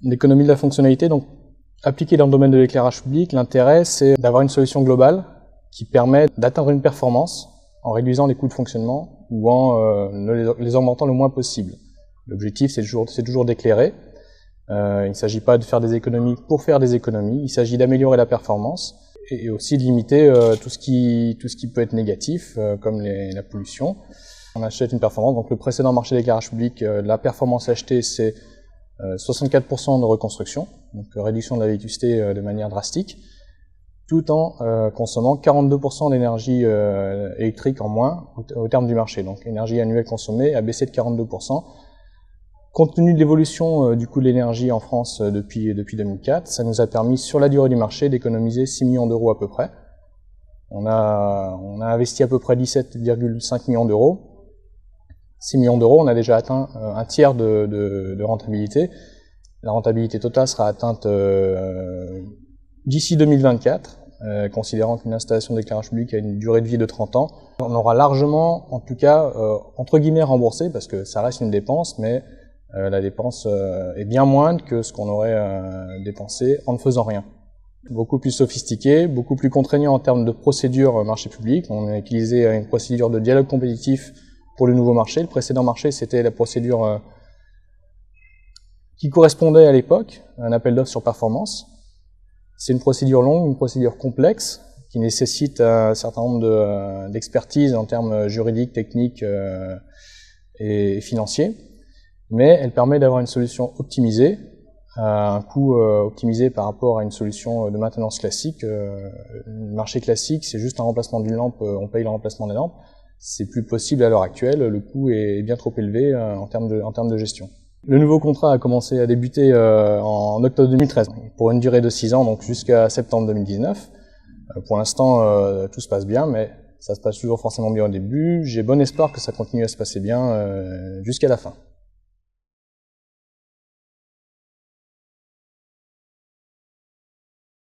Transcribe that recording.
L'économie de la fonctionnalité, donc appliquée dans le domaine de l'éclairage public, l'intérêt c'est d'avoir une solution globale qui permet d'atteindre une performance en réduisant les coûts de fonctionnement ou en les augmentant le moins possible. L'objectif c'est toujours d'éclairer. Il ne s'agit pas de faire des économies pour faire des économies, il s'agit d'améliorer la performance et aussi de limiter tout ce qui peut être négatif, comme la pollution. On achète une performance, donc le précédent marché d'éclairage public, la performance achetée c'est 64% de reconstruction, donc réduction de la vétusté de manière drastique, tout en consommant 42% d'énergie électrique en moins au terme du marché. Donc l'énergie annuelle consommée a baissé de 42%. Compte tenu de l'évolution du coût de l'énergie en France depuis 2004, ça nous a permis sur la durée du marché d'économiser 6 millions d'euros à peu près. On a investi à peu près 17,5 millions d'euros. 6 millions d'euros, on a déjà atteint un tiers de rentabilité. La rentabilité totale sera atteinte d'ici 2024, considérant qu'une installation d'éclairage public a une durée de vie de 30 ans. On aura largement, en tout cas, entre guillemets remboursé, parce que ça reste une dépense, mais la dépense est bien moindre que ce qu'on aurait dépensé en ne faisant rien. Beaucoup plus sophistiqué, beaucoup plus contraignant en termes de procédure marché public. On a utilisé une procédure de dialogue compétitif pour le nouveau marché. Le précédent marché, c'était la procédure qui correspondait à l'époque, un appel d'offres sur performance. C'est une procédure longue, une procédure complexe, qui nécessite un certain nombre d'expertises en termes juridiques, techniques et financiers. Mais elle permet d'avoir une solution optimisée, à un coût optimisé par rapport à une solution de maintenance classique. Le marché classique, c'est juste un remplacement d'une lampe, on paye le remplacement des lampes. C'est plus possible à l'heure actuelle, le coût est bien trop élevé en termes de gestion. Le nouveau contrat a commencé à débuter en octobre 2013, pour une durée de 6 ans, donc jusqu'à septembre 2019. Pour l'instant, tout se passe bien, mais ça se passe toujours forcément bien au début. J'ai bon espoir que ça continue à se passer bien jusqu'à la fin.